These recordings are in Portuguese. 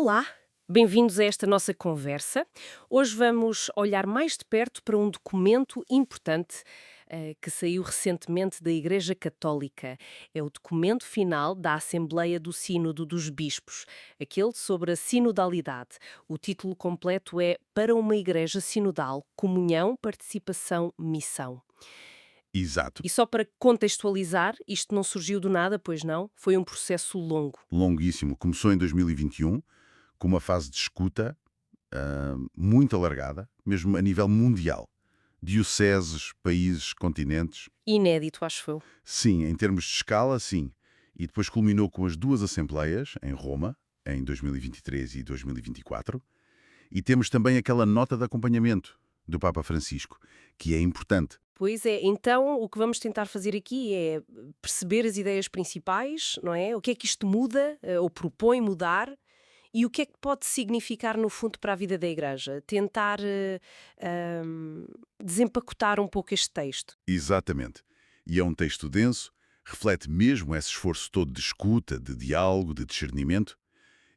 Olá, bem-vindos a esta nossa conversa. Hoje vamos olhar mais de perto para um documento importante que saiu recentemente da Igreja Católica. É o documento final da Assembleia do Sínodo dos Bispos, aquele sobre a sinodalidade. O título completo é Para uma Igreja Sinodal, Comunhão, Participação, Missão. Exato. E só para contextualizar, isto não surgiu do nada, pois não? Foi um processo longo. Longuíssimo. Começou em 2021, com uma fase de escuta muito alargada, mesmo a nível mundial. Dioceses, países, continentes. Inédito, acho eu. Sim, em termos de escala, sim. E depois culminou com as duas assembleias, em Roma, em 2023 e 2024. E temos também aquela nota de acompanhamento do Papa Francisco, que é importante. Pois é, então o que vamos tentar fazer aqui é perceber as ideias principais, não é? O que é que isto muda, ou propõe mudar, e o que é que pode significar, no fundo, para a vida da Igreja. Tentar desempacotar um pouco este texto. Exatamente. E é um texto denso, reflete mesmo esse esforço todo de escuta, de diálogo, de discernimento.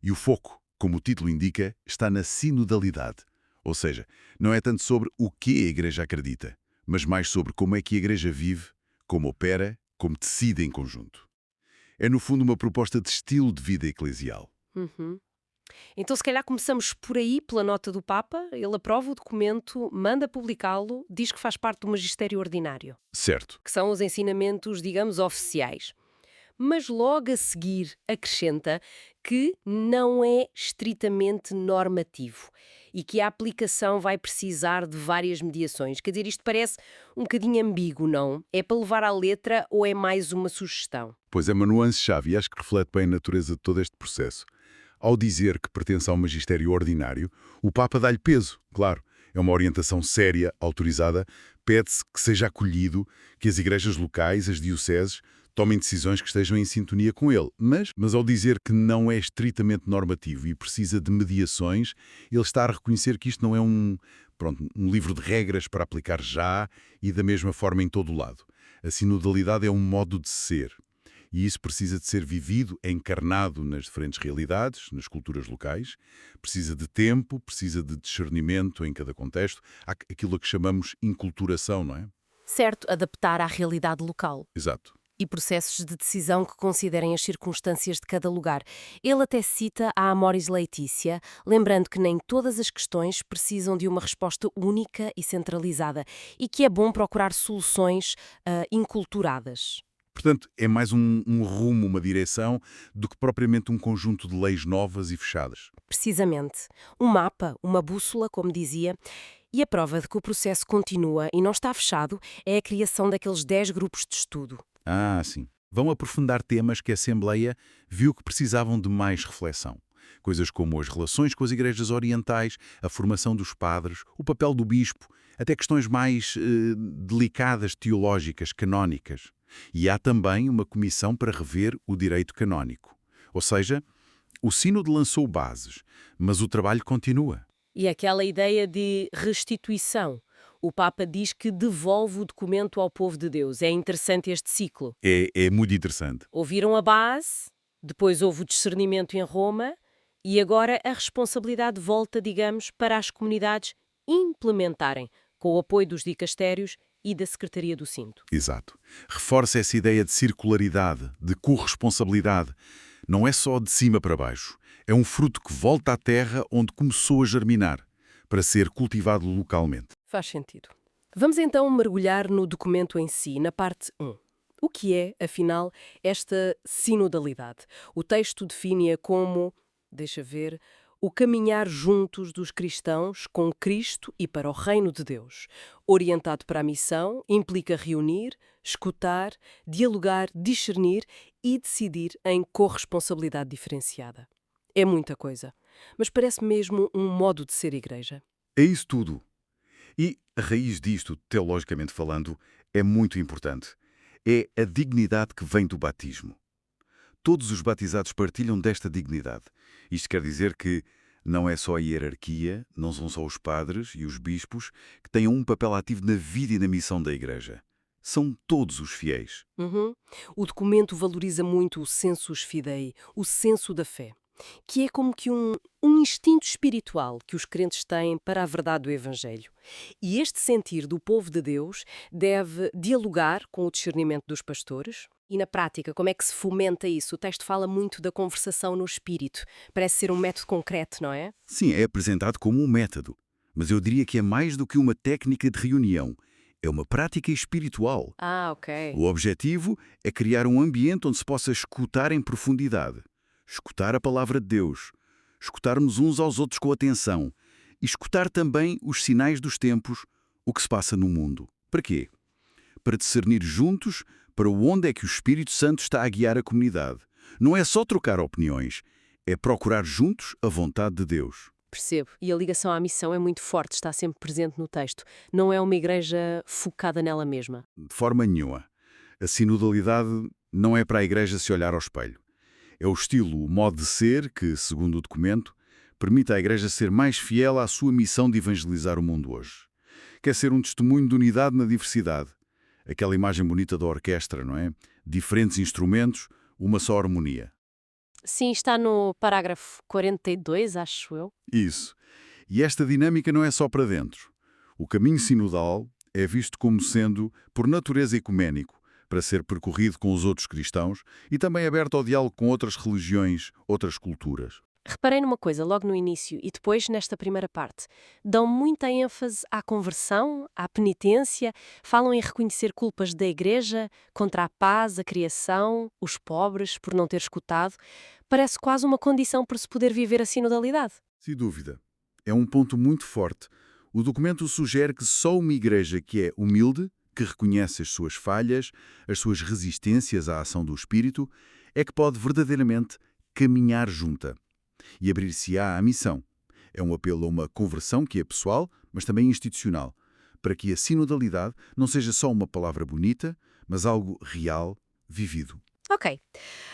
E o foco, como o título indica, está na sinodalidade. Ou seja, não é tanto sobre o que a Igreja acredita, mas mais sobre como é que a Igreja vive, como opera, como decide em conjunto. É, no fundo, uma proposta de estilo de vida eclesial. Uhum. Então, se calhar começamos por aí, pela nota do Papa. Ele aprova o documento, manda publicá-lo, diz que faz parte do magistério ordinário, Certo. que são os ensinamentos, digamos, oficiais. Mas logo a seguir acrescenta que não é estritamente normativo e que a aplicação vai precisar de várias mediações. Quer dizer, isto parece um bocadinho ambíguo, não? É para levar à letra ou é mais uma sugestão? Pois é uma nuance-chave e acho que reflete bem a natureza de todo este processo. Ao dizer que pertence ao magistério ordinário, o Papa dá-lhe peso, claro. É uma orientação séria, autorizada, pede-se que seja acolhido, que as igrejas locais, as dioceses, tomem decisões que estejam em sintonia com ele. Mas ao dizer que não é estritamente normativo e precisa de mediações, ele está a reconhecer que isto não é um livro de regras para aplicar já e da mesma forma em todo o lado. A sinodalidade é um modo de ser. E isso precisa de ser vivido, encarnado nas diferentes realidades, nas culturas locais. Precisa de tempo, precisa de discernimento em cada contexto. Há aquilo a que chamamos inculturação, não é? Certo, adaptar à realidade local. Exato. E processos de decisão que considerem as circunstâncias de cada lugar. Ele até cita a Amoris Laetitia, lembrando que nem todas as questões precisam de uma resposta única e centralizada e que é bom procurar soluções inculturadas. Portanto, é mais um rumo, uma direção, do que propriamente um conjunto de leis novas e fechadas. Precisamente. Um mapa, uma bússola, como dizia, e a prova de que o processo continua e não está fechado é a criação daqueles 10 grupos de estudo. Ah, sim. Vão aprofundar temas que a Assembleia viu que precisavam de mais reflexão. Coisas como as relações com as igrejas orientais, a formação dos padres, o papel do bispo, até questões mais delicadas, teológicas, canónicas. E há também uma comissão para rever o direito canónico. Ou seja, o Sínodo lançou bases, mas o trabalho continua. E aquela ideia de restituição. O Papa diz que devolve o documento ao povo de Deus. É interessante este ciclo. É muito interessante. Ouviram a base, depois houve o discernimento em Roma e agora a responsabilidade volta, digamos, para as comunidades implementarem, com o apoio dos dicastérios e da Secretaria do Cinto. Exato. Reforça essa ideia de circularidade, de corresponsabilidade. Não é só de cima para baixo. É um fruto que volta à terra onde começou a germinar, para ser cultivado localmente. Faz sentido. Vamos então mergulhar no documento em si, na parte 1. O que é, afinal, esta sinodalidade? O texto define-a como, deixa ver, o caminhar juntos dos cristãos com Cristo e para o reino de Deus. Orientado para a missão, implica reunir, escutar, dialogar, discernir e decidir em corresponsabilidade diferenciada. É muita coisa, mas parece mesmo um modo de ser igreja. É isso tudo. E a raiz disto, teologicamente falando, é muito importante. É a dignidade que vem do batismo. Todos os batizados partilham desta dignidade. Isto quer dizer que não é só a hierarquia, não são só os padres e os bispos que tenham um papel ativo na vida e na missão da Igreja. São todos os fiéis. Uhum. O documento valoriza muito o sensus fidei, o senso da fé. que é como que um instinto espiritual que os crentes têm para a verdade do Evangelho. E este sentir do povo de Deus deve dialogar com o discernimento dos pastores. E na prática, como é que se fomenta isso? O texto fala muito da conversação no espírito. Parece ser um método concreto, não é? Sim, é apresentado como um método, mas eu diria que é mais do que uma técnica de reunião. É uma prática espiritual. Ah, ok. O objetivo é criar um ambiente onde se possa escutar em profundidade. Escutar a palavra de Deus. Escutarmos uns aos outros com atenção. E escutar também os sinais dos tempos, o que se passa no mundo. Para quê? Para discernir juntos para onde é que o Espírito Santo está a guiar a comunidade. Não é só trocar opiniões, é procurar juntos a vontade de Deus. Percebo. E a ligação à missão é muito forte, está sempre presente no texto. Não é uma igreja focada nela mesma. De forma nenhuma. A sinodalidade não é para a Igreja se olhar ao espelho. É o estilo, o modo de ser que, segundo o documento, permite à Igreja ser mais fiel à sua missão de evangelizar o mundo hoje. Quer ser um testemunho de unidade na diversidade. Aquela imagem bonita da orquestra, não é? Diferentes instrumentos, uma só harmonia. Sim, está no parágrafo 42, acho eu. Isso. E esta dinâmica não é só para dentro. O caminho sinodal é visto como sendo, por natureza, ecuménico, para ser percorrido com os outros cristãos e também aberto ao diálogo com outras religiões, outras culturas. Reparei numa coisa logo no início e depois nesta primeira parte. Dão muita ênfase à conversão, à penitência, falam em reconhecer culpas da Igreja contra a paz, a criação, os pobres, por não ter escutado. Parece quase uma condição para se poder viver a sinodalidade. Sem dúvida. É um ponto muito forte. O documento sugere que só uma igreja que é humilde, que reconhece as suas falhas, as suas resistências à ação do Espírito, é que pode verdadeiramente caminhar junta e abrir-se-á à missão. É um apelo a uma conversão que é pessoal, mas também institucional, para que a sinodalidade não seja só uma palavra bonita, mas algo real, vivido. Ok.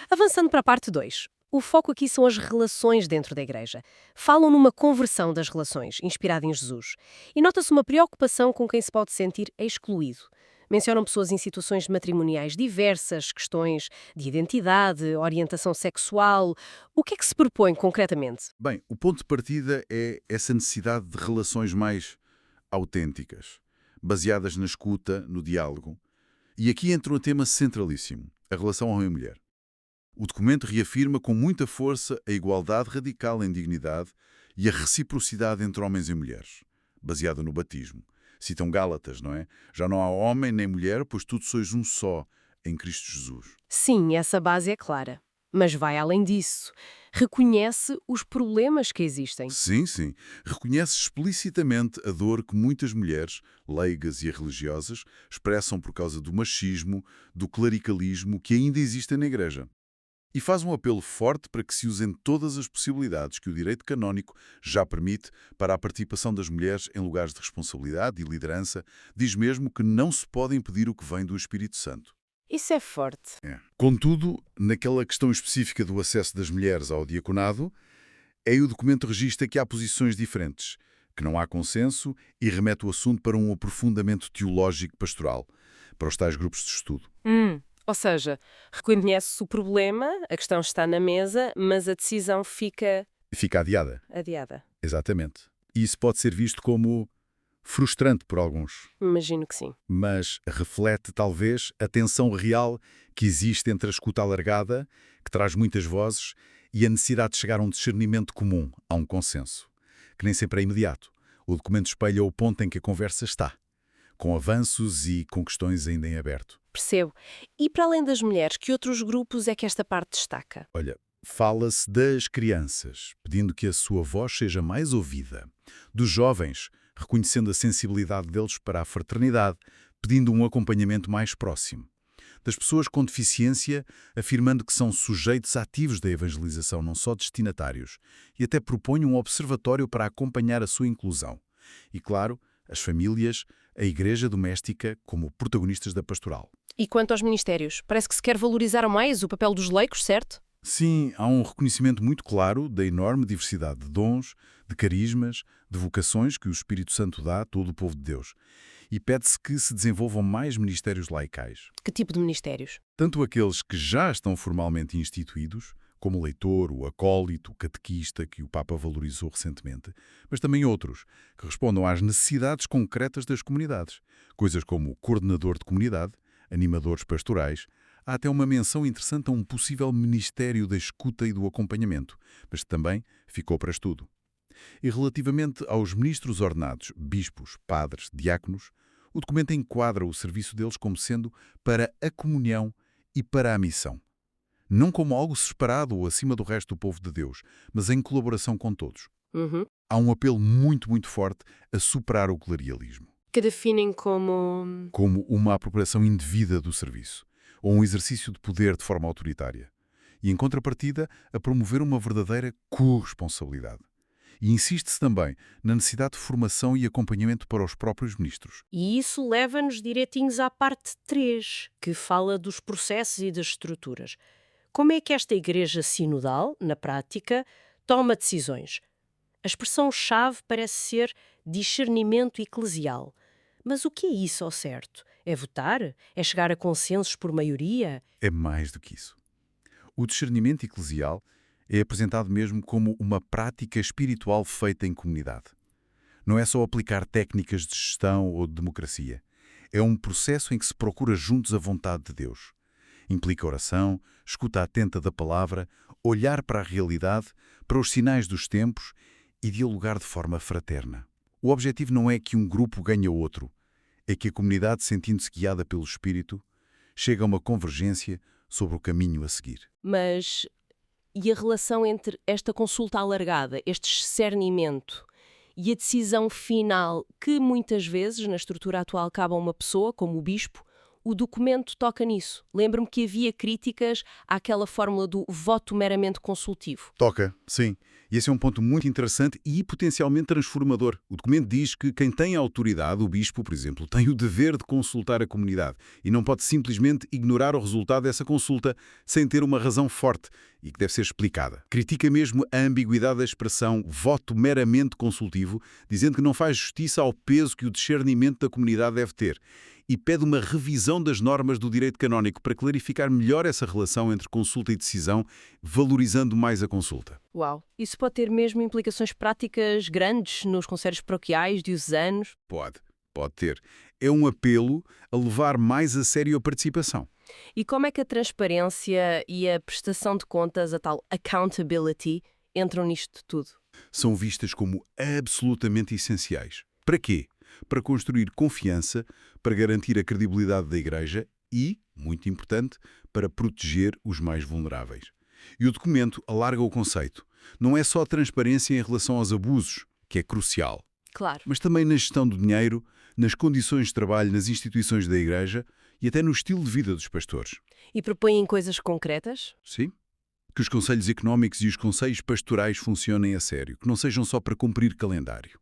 Avançando para a parte 2. O foco aqui são as relações dentro da Igreja. Falam numa conversão das relações, inspirada em Jesus. E nota-se uma preocupação com quem se pode sentir excluído. Mencionam pessoas em situações matrimoniais diversas, questões de identidade, orientação sexual. O que é que se propõe concretamente? Bem, o ponto de partida é essa necessidade de relações mais autênticas, baseadas na escuta, no diálogo. E aqui entra um tema centralíssimo, a relação homem e mulher. O documento reafirma com muita força a igualdade radical em dignidade e a reciprocidade entre homens e mulheres, baseada no batismo. Citam Gálatas, não é? Já não há homem nem mulher, pois tudo sois um só, em Cristo Jesus. Sim, essa base é clara. Mas vai além disso. Reconhece os problemas que existem. Sim, sim. Reconhece explicitamente a dor que muitas mulheres, leigas e religiosas, expressam por causa do machismo, do clericalismo que ainda existem na Igreja. E faz um apelo forte para que se usem todas as possibilidades que o direito canónico já permite para a participação das mulheres em lugares de responsabilidade e liderança. Diz mesmo que não se pode impedir o que vem do Espírito Santo. Isso é forte. Contudo, naquela questão específica do acesso das mulheres ao diaconado, o documento registra que há posições diferentes, que não há consenso e remete o assunto para um aprofundamento teológico pastoral, para os tais grupos de estudo. Ou seja, reconhece-se o problema, a questão está na mesa, mas a decisão fica Fica adiada. adiada. Exatamente. E isso pode ser visto como frustrante por alguns, Imagino que sim. mas reflete talvez a tensão real que existe entre a escuta alargada, que traz muitas vozes, e a necessidade de chegar a um discernimento comum, a um consenso, que nem sempre é imediato. O documento espelha o ponto em que a conversa está, com avanços e com questões ainda em aberto. Percebo. E para além das mulheres, que outros grupos é que esta parte destaca? Olha, fala-se das crianças, pedindo que a sua voz seja mais ouvida. Dos jovens, reconhecendo a sensibilidade deles para a fraternidade, pedindo um acompanhamento mais próximo. Das pessoas com deficiência, afirmando que são sujeitos ativos da evangelização, não só destinatários, e até propõe um observatório para acompanhar a sua inclusão. E, claro, as famílias, a igreja doméstica como protagonistas da pastoral. E quanto aos ministérios? Parece que se quer valorizar mais o papel dos leigos, certo? Sim, há um reconhecimento muito claro da enorme diversidade de dons, de carismas, de vocações que o Espírito Santo dá a todo o povo de Deus. E pede-se que se desenvolvam mais ministérios laicais. Que tipo de ministérios? Tanto aqueles que já estão formalmente instituídos, como o leitor, o acólito, o catequista, que o Papa valorizou recentemente, mas também outros, que respondam às necessidades concretas das comunidades, coisas como coordenador de comunidade, animadores pastorais. Há até uma menção interessante a um possível ministério da escuta e do acompanhamento, mas também ficou para estudo. E relativamente aos ministros ordenados, bispos, padres, diáconos, o documento enquadra o serviço deles como sendo para a comunhão e para a missão. Não como algo separado ou acima do resto do povo de Deus, mas em colaboração com todos. Uhum. Há um apelo muito, muito forte a superar o clerialismo, Que definem como... como uma apropriação indevida do serviço, ou um exercício de poder de forma autoritária. E, em contrapartida, a promover uma verdadeira corresponsabilidade. E insiste-se também na necessidade de formação e acompanhamento para os próprios ministros. E isso leva-nos direitinhos à parte 3, que fala dos processos e das estruturas. Como é que esta igreja sinodal, na prática, toma decisões? A expressão-chave parece ser discernimento eclesial. Mas o que é isso ao certo? É votar? É chegar a consensos por maioria? É mais do que isso. O discernimento eclesial é apresentado mesmo como uma prática espiritual feita em comunidade. Não é só aplicar técnicas de gestão ou de democracia. É um processo em que se procura juntos a vontade de Deus. Implica oração, escuta atenta da palavra, olhar para a realidade, para os sinais dos tempos e dialogar de forma fraterna. O objetivo não é que um grupo ganhe o outro, é que a comunidade, sentindo-se guiada pelo Espírito, chegue a uma convergência sobre o caminho a seguir. Mas e a relação entre esta consulta alargada, este discernimento e a decisão final, que muitas vezes, na estrutura atual, cabe a uma pessoa, como o bispo, o documento toca nisso. Lembro-me que havia críticas àquela fórmula do voto meramente consultivo. Toca, sim. E esse é um ponto muito interessante e potencialmente transformador. O documento diz que quem tem autoridade, o bispo, por exemplo, tem o dever de consultar a comunidade e não pode simplesmente ignorar o resultado dessa consulta sem ter uma razão forte e que deve ser explicada. Critica mesmo a ambiguidade da expressão voto meramente consultivo, dizendo que não faz justiça ao peso que o discernimento da comunidade deve ter. E pede uma revisão das normas do direito canónico para clarificar melhor essa relação entre consulta e decisão, valorizando mais a consulta. Uau! Isso pode ter mesmo implicações práticas grandes nos conselhos paroquiais, diocesanos? Pode ter. É um apelo a levar mais a sério a participação. E como é que a transparência e a prestação de contas, a tal accountability, entram nisto tudo? São vistas como absolutamente essenciais. Para quê? Para construir confiança, para garantir a credibilidade da Igreja e, muito importante, para proteger os mais vulneráveis. E o documento alarga o conceito. Não é só a transparência em relação aos abusos, que é crucial, Claro. mas também na gestão do dinheiro, nas condições de trabalho nas instituições da Igreja e até no estilo de vida dos pastores. E propõem coisas concretas? Sim? Que os conselhos económicos e os conselhos pastorais funcionem a sério, que não sejam só para cumprir calendário.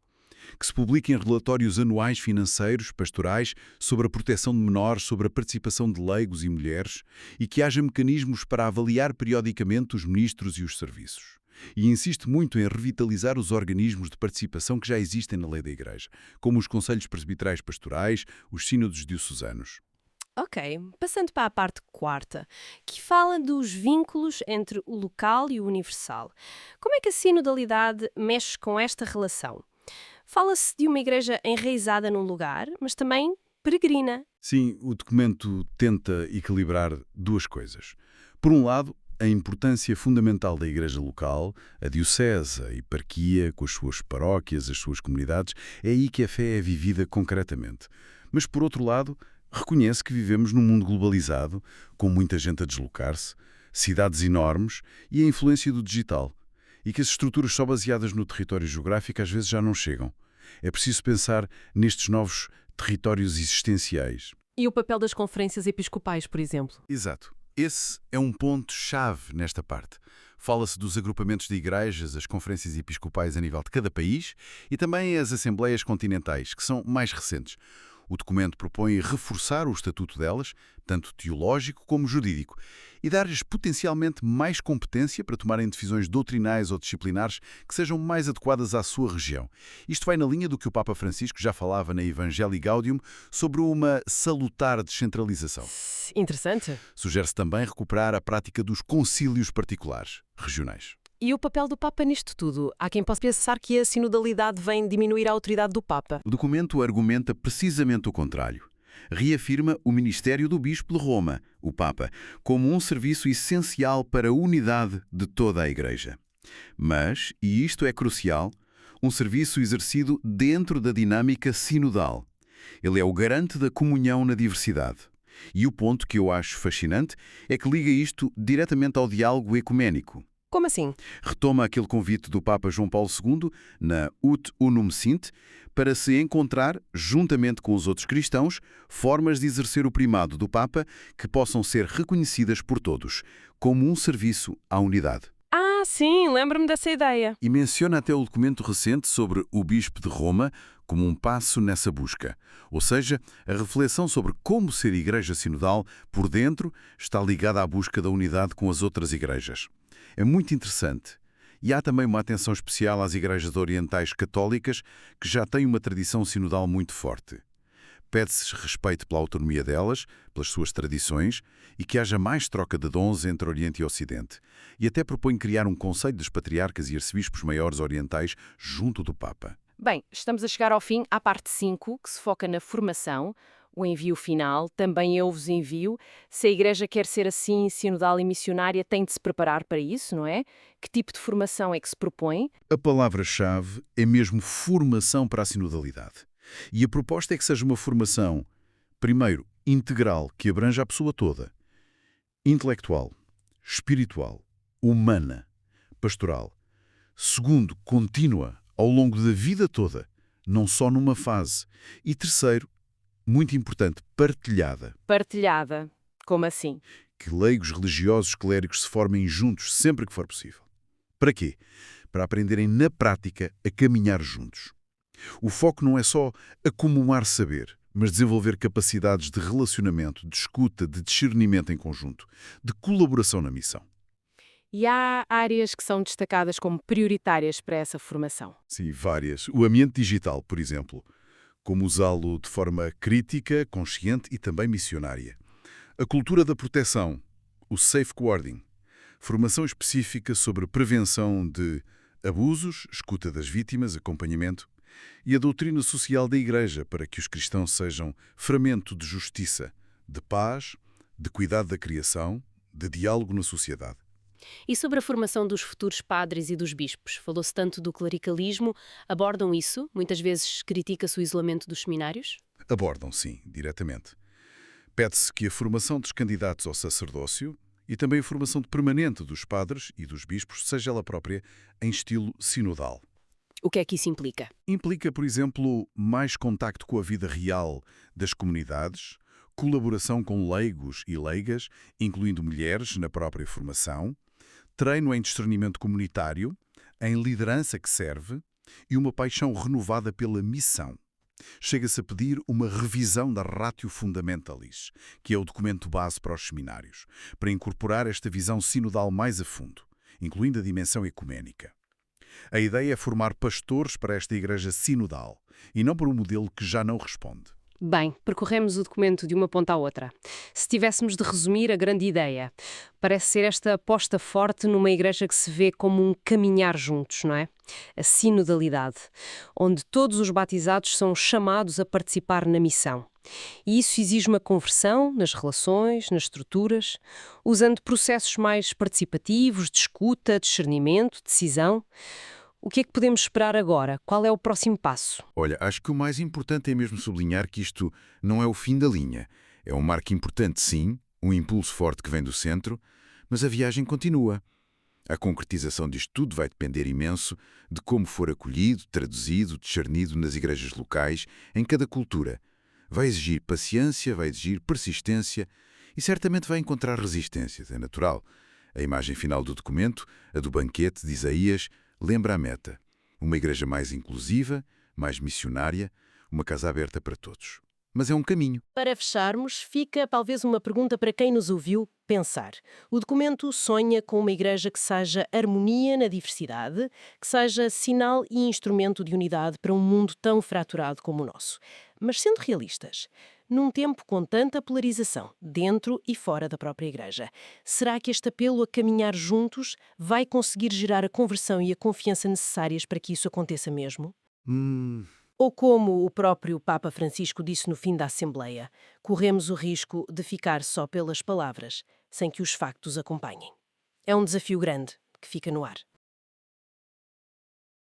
Que se publiquem relatórios anuais financeiros, pastorais, sobre a proteção de menores, sobre a participação de leigos e mulheres, e que haja mecanismos para avaliar periodicamente os ministros e os serviços. E insiste muito em revitalizar os organismos de participação que já existem na lei da Igreja, como os conselhos presbiterais pastorais, os sínodos diocesanos. Ok, passando para a parte 4, que fala dos vínculos entre o local e o universal. Como é que a sinodalidade mexe com esta relação? Fala-se de uma igreja enraizada num lugar, mas também peregrina. Sim, o documento tenta equilibrar duas coisas. Por um lado, a importância fundamental da igreja local, a diocese, a eparquia, com as suas paróquias, as suas comunidades, é aí que a fé é vivida concretamente. Mas, por outro lado, reconhece que vivemos num mundo globalizado, com muita gente a deslocar-se, cidades enormes e a influência do digital. E que as estruturas só baseadas no território geográfico às vezes já não chegam. É preciso pensar nestes novos territórios existenciais. E o papel das conferências episcopais, por exemplo? Exato. Esse é um ponto-chave nesta parte. Fala-se dos agrupamentos de igrejas, as conferências episcopais a nível de cada país e também as assembleias continentais, que são mais recentes. O documento propõe reforçar o estatuto delas, tanto teológico como jurídico, e dar-lhes potencialmente mais competência para tomarem decisões doutrinais ou disciplinares que sejam mais adequadas à sua região. Isto vai na linha do que o Papa Francisco já falava na Evangelii Gaudium sobre uma salutar descentralização. Interessante. Sugere-se também recuperar a prática dos concílios particulares, regionais. E o papel do Papa nisto tudo? Há quem possa pensar que a sinodalidade vem diminuir a autoridade do Papa. O documento argumenta precisamente o contrário. Reafirma o ministério do Bispo de Roma, o Papa, como um serviço essencial para a unidade de toda a Igreja. Mas, e isto é crucial, um serviço exercido dentro da dinâmica sinodal. Ele é o garante da comunhão na diversidade. E o ponto que eu acho fascinante é que liga isto diretamente ao diálogo ecuménico. Como assim? Retoma aquele convite do Papa João Paulo II, na Ut Unum Sint, para se encontrar, juntamente com os outros cristãos, formas de exercer o primado do Papa que possam ser reconhecidas por todos, como um serviço à unidade. Ah, sim, lembro-me dessa ideia. E menciona até o documento recente sobre o Bispo de Roma como um passo nessa busca. Ou seja, a reflexão sobre como ser igreja sinodal por dentro está ligada à busca da unidade com as outras igrejas. É muito interessante. E há também uma atenção especial às igrejas orientais católicas que já têm uma tradição sinodal muito forte. Pede-se respeito pela autonomia delas, pelas suas tradições e que haja mais troca de dons entre Oriente e Ocidente. E até propõe criar um conselho dos patriarcas e arcebispos maiores orientais junto do Papa. Bem, estamos a chegar ao fim, à parte 5, que se foca na formação, o envio final, também eu vos envio. Se a Igreja quer ser assim, sinodal e missionária, tem de se preparar para isso, não é? Que tipo de formação é que se propõe? A palavra-chave é mesmo formação para a sinodalidade. E a proposta é que seja uma formação, primeiro, integral, que abrange a pessoa toda. Intelectual, espiritual, humana, pastoral. Segundo, contínua, ao longo da vida toda, não só numa fase. E terceiro, muito importante, partilhada. Partilhada. Como assim? Que leigos religiosos clérigos se formem juntos sempre que for possível. Para quê? Para aprenderem na prática a caminhar juntos. O foco não é só acumular saber, mas desenvolver capacidades de relacionamento, de escuta, de discernimento em conjunto, de colaboração na missão. E há áreas que são destacadas como prioritárias para essa formação? Sim, várias. O ambiente digital, por exemplo. Como usá-lo de forma crítica, consciente e também missionária. A cultura da proteção, o safeguarding. Formação específica sobre prevenção de abusos, escuta das vítimas, acompanhamento. E a doutrina social da Igreja para que os cristãos sejam ferramenta de justiça, de paz, de cuidado da criação, de diálogo na sociedade. E sobre a formação dos futuros padres e dos bispos? Falou-se tanto do clericalismo. Abordam isso? Muitas vezes critica-se o isolamento dos seminários? Abordam, sim, diretamente. Pede-se que a formação dos candidatos ao sacerdócio e também a formação permanente dos padres e dos bispos seja ela própria em estilo sinodal. O que é que isso implica? Implica, por exemplo, mais contacto com a vida real das comunidades, colaboração com leigos e leigas, incluindo mulheres na própria formação, treino em discernimento comunitário, em liderança que serve e uma paixão renovada pela missão. Chega-se a pedir uma revisão da Ratio Fundamentalis, que é o documento base para os seminários, para incorporar esta visão sinodal mais a fundo, incluindo a dimensão ecuménica. A ideia é formar pastores para esta igreja sinodal, e não por um modelo que já não responde. Bem, percorremos o documento de uma ponta à outra. Se tivéssemos de resumir a grande ideia, parece ser esta aposta forte numa igreja que se vê como um caminhar juntos, não é? A sinodalidade, onde todos os batizados são chamados a participar na missão. E isso exige uma conversão nas relações, nas estruturas, usando processos mais participativos, de escuta, discernimento, decisão. O que é que podemos esperar agora? Qual é o próximo passo? Olha, acho que o mais importante é mesmo sublinhar que isto não é o fim da linha. É um marco importante, sim, um impulso forte que vem do centro, mas a viagem continua. A concretização disto tudo vai depender imenso de como for acolhido, traduzido, discernido nas igrejas locais, em cada cultura. Vai exigir paciência, vai exigir persistência e certamente vai encontrar resistência, é natural. A imagem final do documento, a do banquete de Isaías, lembra a meta. Uma igreja mais inclusiva, mais missionária, uma casa aberta para todos. mas é um caminho. Para fecharmos, fica talvez uma pergunta para quem nos ouviu pensar. O documento sonha com uma igreja que seja harmonia na diversidade, que seja sinal e instrumento de unidade para um mundo tão fraturado como o nosso. Mas sendo realistas, num tempo com tanta polarização, dentro e fora da própria igreja, será que este apelo a caminhar juntos vai conseguir gerar a conversão e a confiança necessárias para que isso aconteça mesmo? Ou como o próprio Papa Francisco disse no fim da Assembleia, corremos o risco de ficar só pelas palavras, sem que os factos acompanhem. É um desafio grande que fica no ar.